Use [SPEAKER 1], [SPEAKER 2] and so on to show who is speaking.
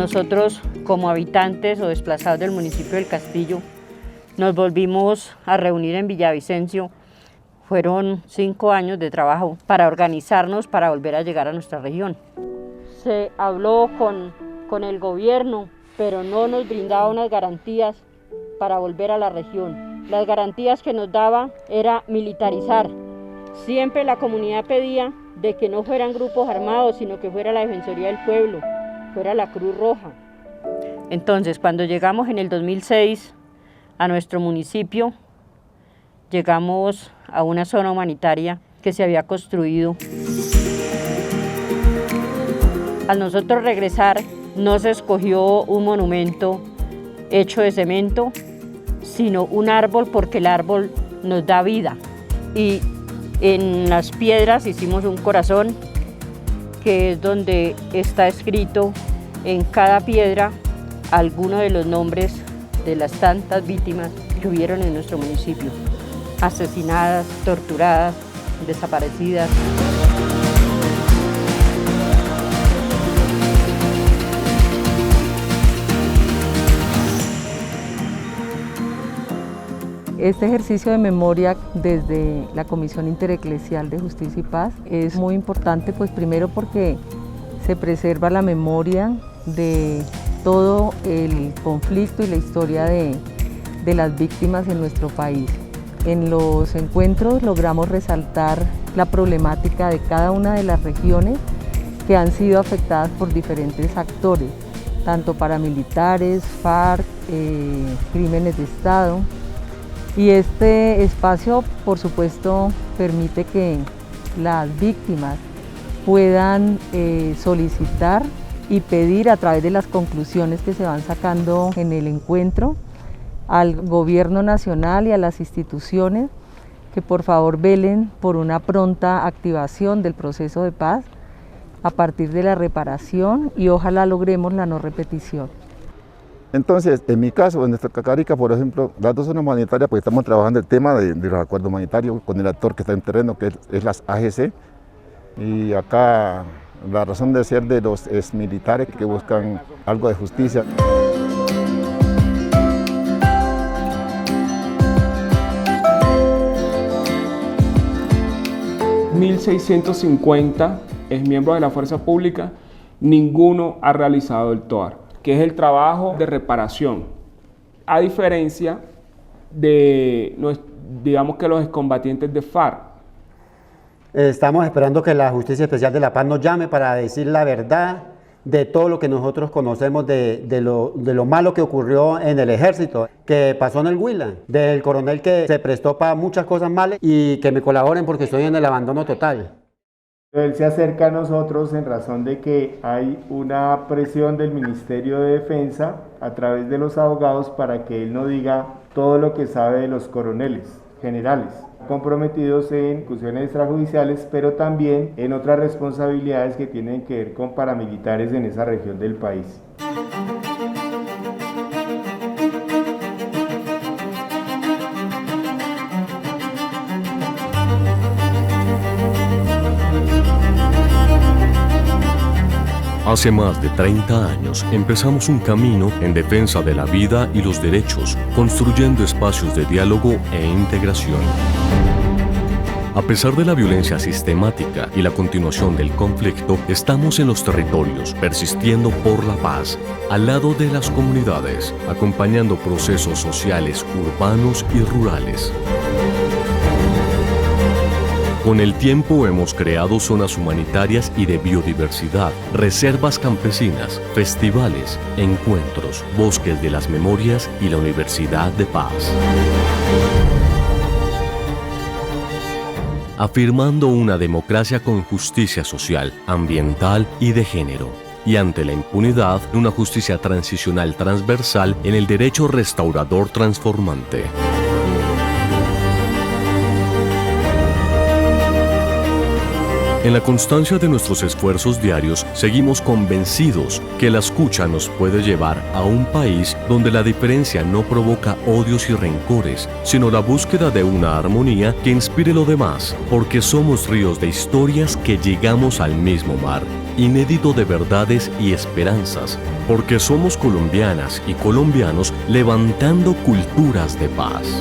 [SPEAKER 1] nosotros como habitantes o desplazados del municipio del Castillo nos volvimos a reunir en Villavicencio. Fueron 5 años de trabajo para organizarnos para volver a llegar a nuestra región. Se habló con el gobierno, pero no nos brindaba unas garantías para volver a la región. Las garantías que nos daba era militarizar. Siempre la comunidad pedía de que no fueran grupos armados, sino que fuera la Defensoría del Pueblo, fuera la Cruz Roja. Entonces, cuando llegamos en el 2006 a nuestro municipio, llegamos a una zona humanitaria que se había construido. Al nosotros regresar, no se escogió un monumento hecho de cemento, sino un árbol, porque el árbol nos da vida. Y en las piedras hicimos un corazón, que es donde está escrito en cada piedra alguno de los nombres de las tantas víctimas que hubieron en nuestro municipio, asesinadas, torturadas, desaparecidas.
[SPEAKER 2] Este ejercicio de memoria desde la Comisión Intereclesial de Justicia y Paz es muy importante, pues primero porque se preserva la memoria de todo el conflicto y la historia de las víctimas en nuestro país. En los encuentros logramos resaltar la problemática de cada una de las regiones que han sido afectadas por diferentes actores, tanto paramilitares, FARC, crímenes de Estado. Y este espacio, por supuesto, permite que las víctimas puedan solicitar y pedir a través de las conclusiones que se van sacando en el encuentro al gobierno nacional y a las instituciones que por favor velen por una pronta activación del proceso de paz a partir de la reparación y ojalá logremos la no repetición.
[SPEAKER 3] Entonces, en mi caso, en nuestra Cacarica, por ejemplo, las dos zonas humanitarias, pues estamos trabajando el tema de los acuerdos humanitarios con el actor que está en terreno, que es las AGC. Y acá la razón de ser de los exmilitares que buscan algo de justicia.
[SPEAKER 4] ...1.650 exmiembros de la fuerza pública, ninguno ha realizado el TOAR, que es el trabajo de reparación, a diferencia de, digamos que los excombatientes de FARC.
[SPEAKER 5] Estamos esperando que la Justicia Especial de la Paz nos llame para decir la verdad de todo lo que nosotros conocemos de lo malo que ocurrió en el ejército, que pasó en el Huila, del coronel que se prestó para muchas cosas malas y que me colaboren porque estoy en el abandono total.
[SPEAKER 6] Él se acerca a nosotros en razón de que hay una presión del Ministerio de Defensa a través de los abogados para que él no diga todo lo que sabe de los coroneles generales comprometidos en ejecuciones extrajudiciales, pero también en otras responsabilidades que tienen que ver con paramilitares en esa región del país.
[SPEAKER 7] Hace más de 30 años empezamos un camino en defensa de la vida y los derechos, construyendo espacios de diálogo e integración. A pesar de la violencia sistemática y la continuación del conflicto, estamos en los territorios, persistiendo por la paz, al lado de las comunidades, acompañando procesos sociales urbanos y rurales. Con el tiempo hemos creado zonas humanitarias y de biodiversidad, reservas campesinas, festivales, encuentros, bosques de las memorias y la Universidad de Paz. Afirmando una democracia con justicia social, ambiental y de género. Y ante la impunidad, una justicia transicional transversal en el derecho restaurador transformante. En la constancia de nuestros esfuerzos diarios, seguimos convencidos que la escucha nos puede llevar a un país donde la diferencia no provoca odios y rencores, sino la búsqueda de una armonía que inspire lo demás, porque somos ríos de historias que llegamos al mismo mar, inédito de verdades y esperanzas, porque somos colombianas y colombianos levantando culturas de paz.